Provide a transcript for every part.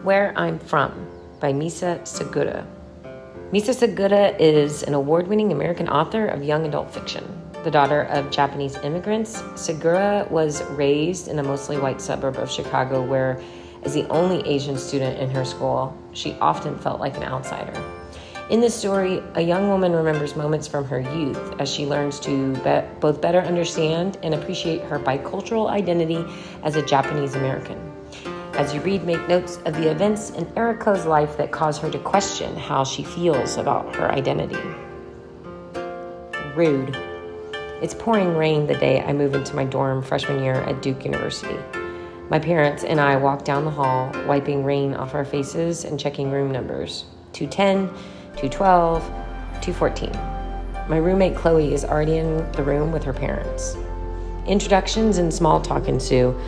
Where I'm From by Misa Sugiura. Misa Sugiura is an award-winning American author of young adult fiction. The daughter of Japanese immigrants, Sugiura was raised in a mostly white suburb of Chicago where, as the only Asian student in her school, she often felt like an outsider. In this story, a young woman remembers moments from her youth as she learns to both better understand and appreciate her bicultural identity as a Japanese American. As you read, make notes of the events in Eriko's life that cause her to question how she feels about her identity. Rude. It's pouring rain the day I move into my dorm freshman year at Duke University. My parents and I walk down the hall, wiping rain off our faces and checking room numbers. 210, 212, 214. My roommate Chloe is already in the room with her parents. Introductions and small talk ensue.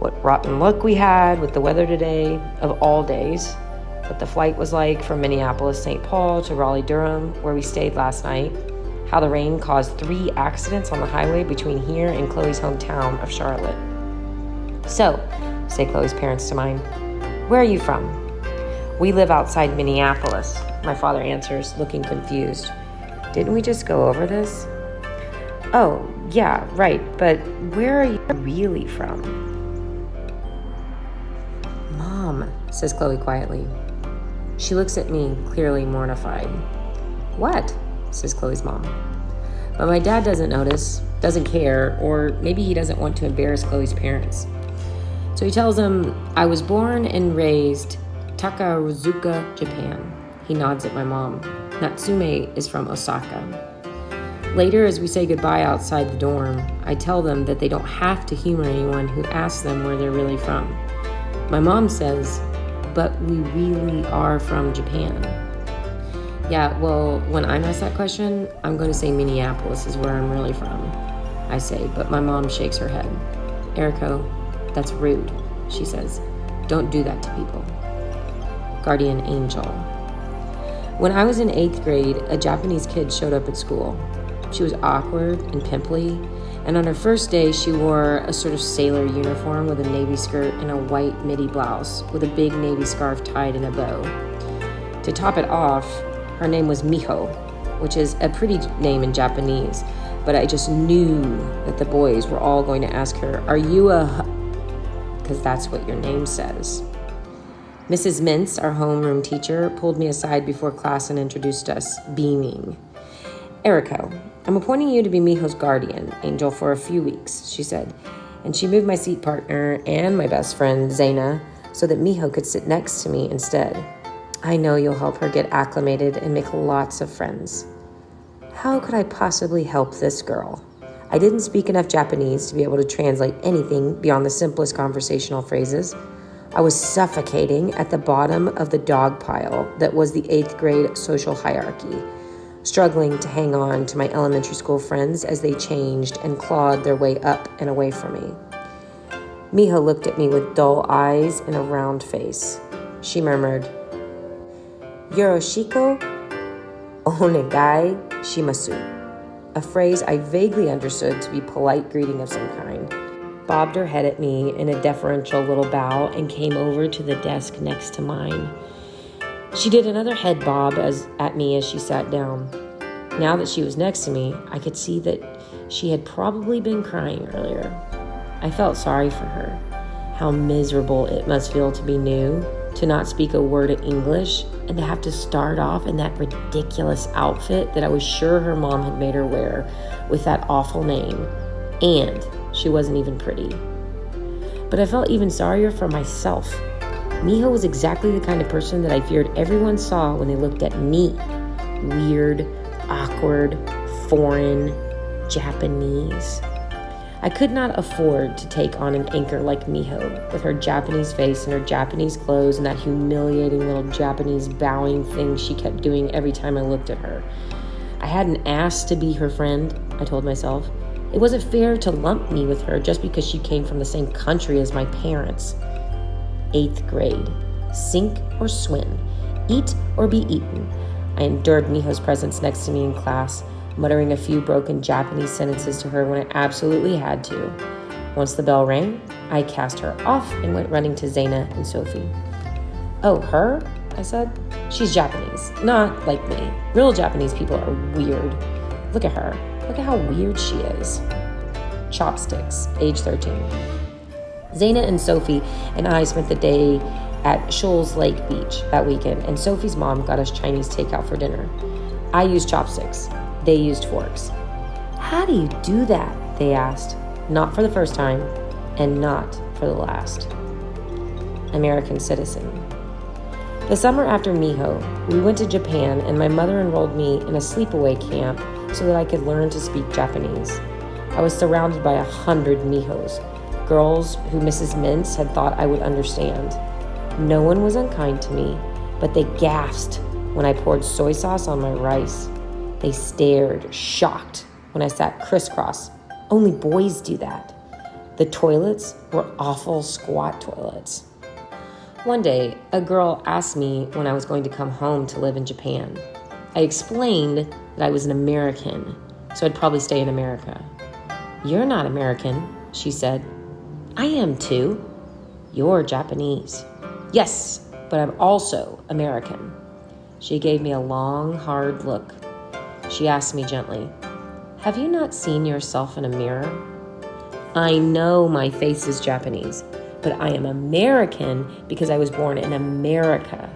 What rotten luck we had with the weather today, of all days. What the flight was like from Minneapolis-St. Paul to Raleigh-Durham, where we stayed last night. How the rain caused 3 accidents on the highway between here and Chloe's hometown of Charlotte. So, say Chloe's parents to mine, where are you from? We live outside Minneapolis, my father answers, looking confused. Didn't we just go over this? Oh, yeah, right, but where are you really from? Mom, says Chloe quietly. She looks at me, clearly mortified. What? Says Chloe's mom. But my dad doesn't notice, doesn't care, or maybe he doesn't want to embarrass Chloe's parents. So he tells them, I was born and raised Takarazuka, Japan. He nods at my mom. Natsume is from Osaka. Later, as we say goodbye outside the dorm, I tell them that they don't have to humor anyone who asks them where they're really from. My mom says, but we really are from Japan. Yeah, well, when I'm asked that question, I'm going to say Minneapolis is where I'm really from, I say, but my mom shakes her head. Eriko, that's rude, she says. Don't do that to people. Guardian angel. When I was in 8th grade, a Japanese kid showed up at school. She was awkward and pimply, and on her first day, she wore a sort of sailor uniform with a navy skirt and a white midi blouse with a big navy scarf tied in a bow. To top it off, her name was Miho, which is a pretty name in Japanese, but I just knew that the boys were all going to ask her, are you because that's what your name says. Mrs. Mintz, our homeroom teacher, pulled me aside before class and introduced us, beaming. Eriko, I'm appointing you to be Miho's guardian angel for a few weeks, she said, and she moved my seat partner and my best friend, Zaina, so that Miho could sit next to me instead. I know you'll help her get acclimated and make lots of friends. How could I possibly help this girl? I didn't speak enough Japanese to be able to translate anything beyond the simplest conversational phrases. I was suffocating at the bottom of the dog pile that was the 8th grade social hierarchy, struggling to hang on to my elementary school friends as they changed and clawed their way up and away from me. Miho looked at me with dull eyes and a round face. She murmured, Yoroshiko onegai shimasu, a phrase I vaguely understood to be polite greeting of some kind. Bobbed her head at me in a deferential little bow and came over to the desk next to mine. She did another head bob at me as she sat down. Now that she was next to me, I could see that she had probably been crying earlier. I felt sorry for her. How miserable it must feel to be new, to not speak a word of English, and to have to start off in that ridiculous outfit that I was sure her mom had made her wear with that awful name. And she wasn't even pretty. But I felt even sorrier for myself. Miho was exactly the kind of person that I feared everyone saw when they looked at me. Weird, awkward, foreign, Japanese. I could not afford to take on an anchor like Miho, with her Japanese face and her Japanese clothes and that humiliating little Japanese bowing thing she kept doing every time I looked at her. I hadn't asked to be her friend, I told myself. It wasn't fair to lump me with her just because she came from the same country as my parents. 8th grade. Sink or swim. Eat or be eaten. I endured Miho's presence next to me in class, muttering a few broken Japanese sentences to her when I absolutely had to. Once the bell rang, I cast her off and went running to Zaina and Sophie. Oh, her? I said. She's Japanese, not like me. Real Japanese people are weird. Look at her. Look at how weird she is. Chopsticks, age 13. Zaina and Sophie and I spent the day at Shoals Lake Beach that weekend, and Sophie's mom got us Chinese takeout for dinner. I used chopsticks. They used forks. How do you do that? They asked. Not for the first time, and not for the last. American citizen. The summer after Miho, we went to Japan, and my mother enrolled me in a sleepaway camp so that I could learn to speak Japanese. I was surrounded by 100 Mihos, girls who Mrs. Mintz had thought I would understand. No one was unkind to me, but they gasped when I poured soy sauce on my rice. They stared, shocked, when I sat crisscross. Only boys do that. The toilets were awful squat toilets. One day, a girl asked me when I was going to come home to live in Japan. I explained that I was an American, so I'd probably stay in America. You're not American, she said. I am too. You're Japanese. Yes, but I'm also American. She gave me a long, hard look. She asked me gently, have you not seen yourself in a mirror? I know my face is Japanese, but I am American because I was born in America.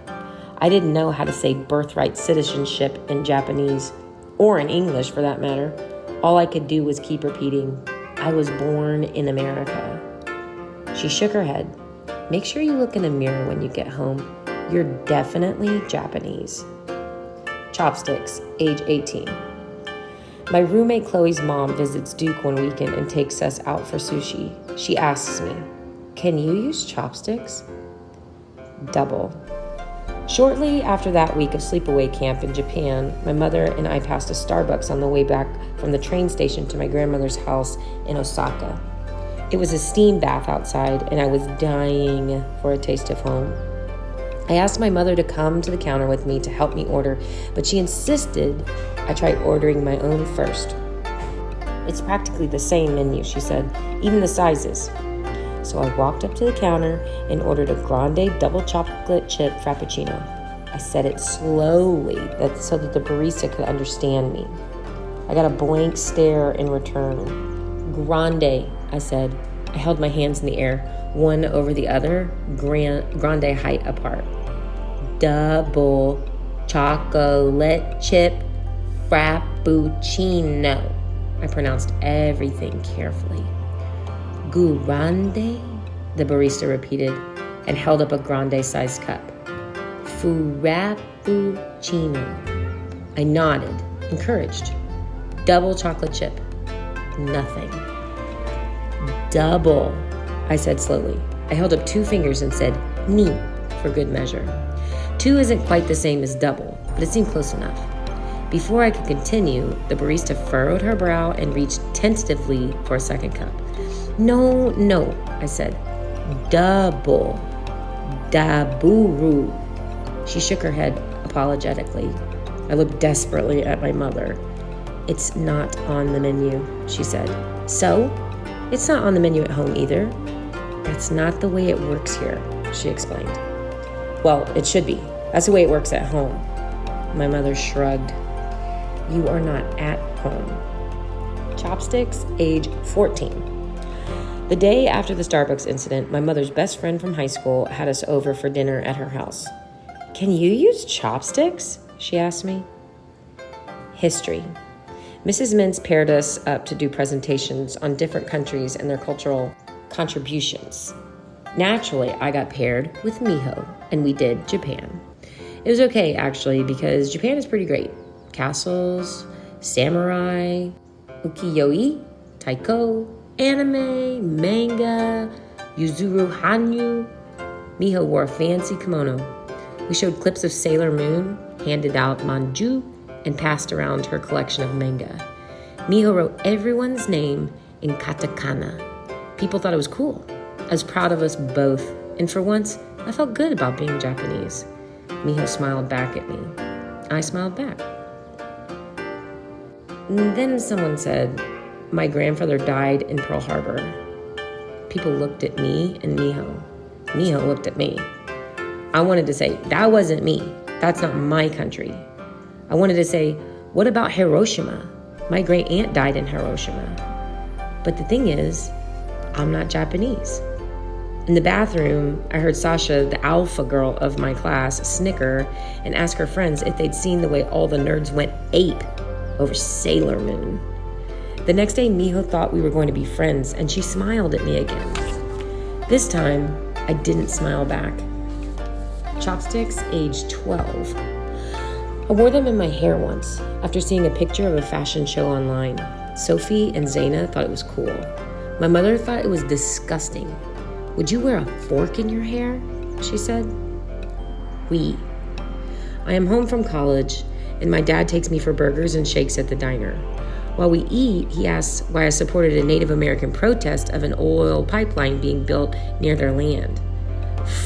I didn't know how to say birthright citizenship in Japanese, or in English for that matter. All I could do was keep repeating, I was born in America. She shook her head. Make sure you look in the mirror when you get home. You're definitely Japanese. Chopsticks, age 18. My roommate Chloe's mom visits Duke one weekend and takes us out for sushi. She asks me, can you use chopsticks? Double. Shortly after that week of sleepaway camp in Japan, my mother and I passed a Starbucks on the way back from the train station to my grandmother's house in Osaka. It was a steam bath outside, and I was dying for a taste of home. I asked my mother to come to the counter with me to help me order, but she insisted I try ordering my own first. It's practically the same menu, she said, even the sizes. So I walked up to the counter and ordered a grande double chocolate chip frappuccino. I said it slowly so that the barista could understand me. I got a blank stare in return. Grande, I said. I held my hands in the air, one over the other, grande height apart. Double chocolate chip frappuccino. I pronounced everything carefully. Grande, the barista repeated and held up a grande-sized cup. Frappuccino. I nodded, encouraged. Double chocolate chip. Nothing. Double, I said slowly. I held up 2 fingers and said, ni, for good measure. 2 isn't quite the same as double, but it seemed close enough. Before I could continue, the barista furrowed her brow and reached tentatively for a second cup. No, I said. Double. Daburu. She shook her head apologetically. I looked desperately at my mother. It's not on the menu, she said. So? It's not on the menu at home either. That's not the way it works here, she explained. Well, it should be. That's the way it works at home. My mother shrugged. You are not at home. Chopsticks, age 14. The day after the Starbucks incident, my mother's best friend from high school had us over for dinner at her house. Can you use chopsticks? She asked me. History. Mrs. Mintz paired us up to do presentations on different countries and their cultural contributions. Naturally, I got paired with Miho, and we did Japan. It was okay, actually, because Japan is pretty great. Castles, samurai, ukiyo-e, taiko, anime, manga, yuzuru hanyu. Miho wore a fancy kimono. We showed clips of Sailor Moon, handed out manju, and passed around her collection of manga. Miho wrote everyone's name in katakana. People thought it was cool. I was proud of us both, and for once, I felt good about being Japanese. Miho smiled back at me. I smiled back. And then someone said, my grandfather died in Pearl Harbor. People looked at me and Miho. Miho looked at me. I wanted to say, that wasn't me. That's not my country. I wanted to say, what about Hiroshima? My great aunt died in Hiroshima. But the thing is, I'm not Japanese. In the bathroom, I heard Sasha, the alpha girl of my class, snicker and ask her friends if they'd seen the way all the nerds went ape over Sailor Moon. The next day, Miho thought we were going to be friends, and she smiled at me again. This time, I didn't smile back. Chopsticks, age 12. I wore them in my hair once, after seeing a picture of a fashion show online. Sophie and Zaina thought it was cool. My mother thought it was disgusting. Would you wear a fork in your hair? She said. Oui. I am home from college, and my dad takes me for burgers and shakes at the diner. While we eat, he asks why I supported a Native American protest of an oil pipeline being built near their land.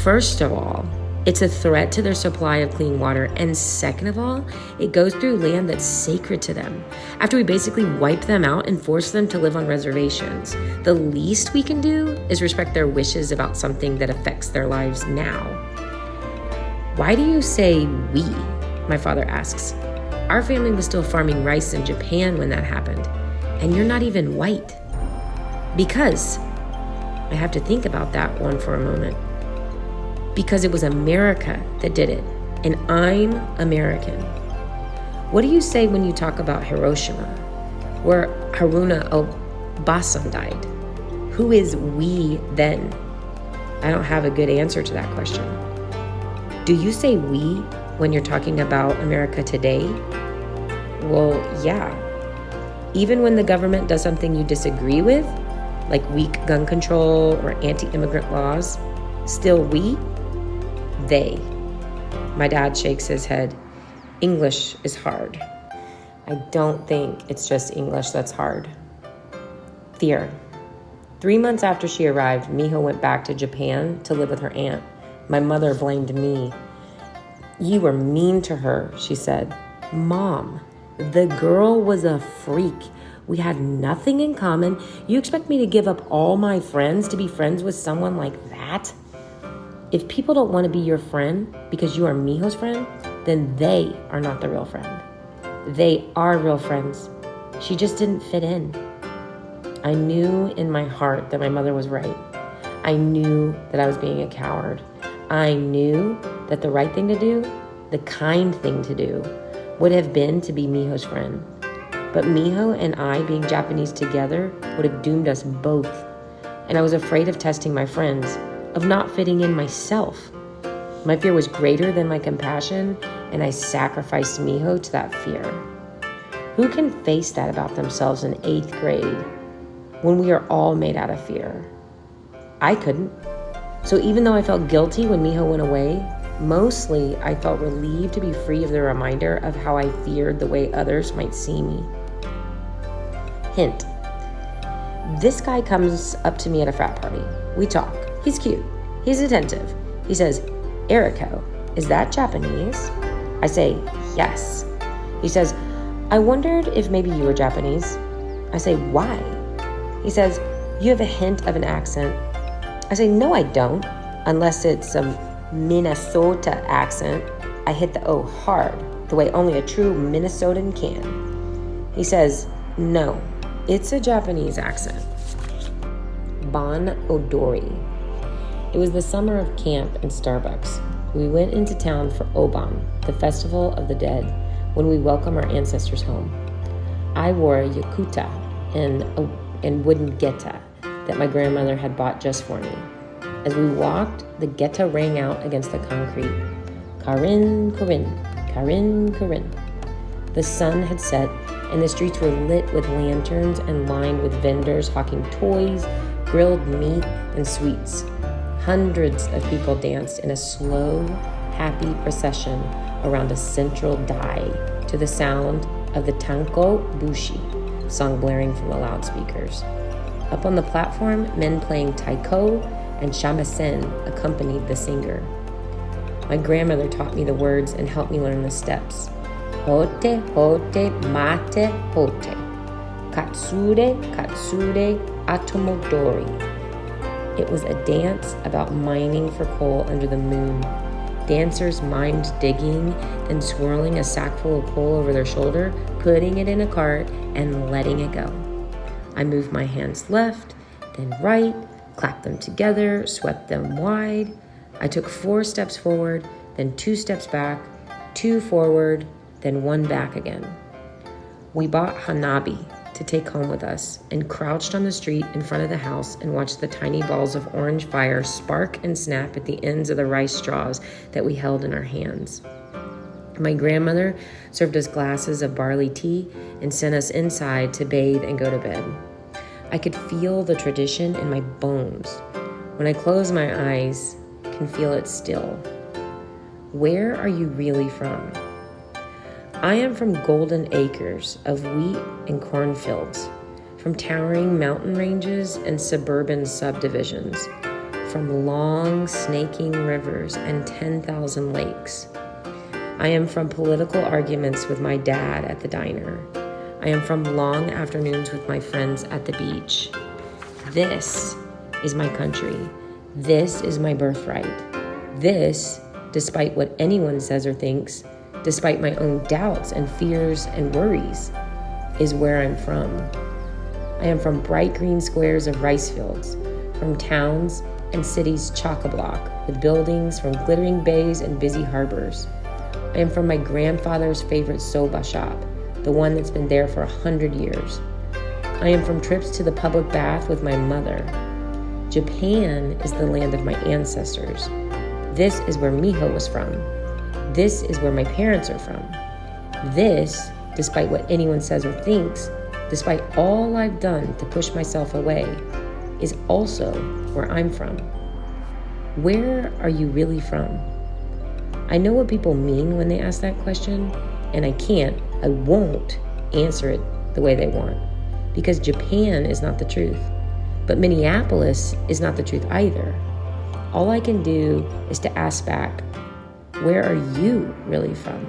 First of all, it's a threat to their supply of clean water, and second of all, it goes through land that's sacred to them. After we basically wipe them out and force them to live on reservations, the least we can do is respect their wishes about something that affects their lives now. Why do you say we? My father asks. Our family was still farming rice in Japan when that happened, and you're not even white. Because, I have to think about that one for a moment. Because it was America that did it, and I'm American. What do you say when you talk about Hiroshima, where Haruna Obasan died? Who is we then? I don't have a good answer to that question. Do you say we when you're talking about America today? Well, yeah. Even when the government does something you disagree with, like weak gun control or anti-immigrant laws, still we? They. My dad shakes his head. English is hard. I don't think it's just English that's hard. Fear. 3 months after she arrived, Miho went back to Japan to live with her aunt. My mother blamed me. You were mean to her, she said. Mom, the girl was a freak. We had nothing in common. You expect me to give up all my friends to be friends with someone like that? If people don't want to be your friend because you are Miho's friend, then they are not the real friend. They are real friends. She just didn't fit in. I knew in my heart that my mother was right. I knew that I was being a coward. I knew that the right thing to do, the kind thing to do, would have been to be Miho's friend. But Miho and I being Japanese together would have doomed us both. And I was afraid of testing my friends, of not fitting in myself. My fear was greater than my compassion, and I sacrificed Miho to that fear. Who can face that about themselves in 8th grade when we are all made out of fear? I couldn't. So even though I felt guilty when Miho went away, mostly I felt relieved to be free of the reminder of how I feared the way others might see me. Hint. This guy comes up to me at a frat party. We talk. He's cute. He's attentive. He says, Eriko, is that Japanese? I say, yes. He says, I wondered if maybe you were Japanese. I say, why? He says, you have a hint of an accent. I say, no, I don't, unless it's a Minnesota accent. I hit the O hard, the way only a true Minnesotan can. He says, no, it's a Japanese accent. Bon Odori. It was the summer of camp and Starbucks. We went into town for Oban, the festival of the dead, when we welcome our ancestors home. I wore a yakuta and wooden geta that my grandmother had bought just for me. As we walked, the geta rang out against the concrete. Karin, Karin, Karin, Karin. The sun had set, and the streets were lit with lanterns and lined with vendors hawking toys, grilled meat, and sweets. Hundreds of people danced in a slow, happy procession around a central dai to the sound of the Tanko Bushi song blaring from the loudspeakers. Up on the platform, men playing taiko and shamisen accompanied the singer. My grandmother taught me the words and helped me learn the steps. Hote, hote, mate, hote. Katsure, katsure, atomodori. It was a dance about mining for coal under the moon, Dancers mimed digging, then swirling a sack full of coal over their shoulder, putting it in a cart, and letting it go. I moved my hands left, then right, clapped them together, swept them wide. I took 4 steps forward, then 2 steps back, 2 forward, then 1 back again. We bought hanabi to take home with us and crouched on the street in front of the house and watched the tiny balls of orange fire spark and snap at the ends of the rice straws that we held in our hands. My grandmother served us glasses of barley tea and sent us inside to bathe and go to bed. I could feel the tradition in my bones. When I close my eyes, I can feel it still. Where are you really from? I am from golden acres of wheat and cornfields, from towering mountain ranges and suburban subdivisions, from long snaking rivers and 10,000 lakes. I am from political arguments with my dad at the diner. I am from long afternoons with my friends at the beach. This is my country. This is my birthright. This, despite what anyone says or thinks, despite my own doubts and fears and worries, is where I'm from. I am from bright green squares of rice fields, from towns and cities chock-a-block, with buildings from glittering bays and busy harbors. I am from my grandfather's favorite soba shop, the one that's been there for 100 years. I am from trips to the public bath with my mother. Japan is the land of my ancestors. This is where Miho was from. This is where my parents are from. This, despite what anyone says or thinks, despite all I've done to push myself away, is also where I'm from. Where are you really from? I know what people mean when they ask that question, and I won't answer it the way they want, because Japan is not the truth, but Minneapolis is not the truth either. All I can do is to ask back, where are you really from?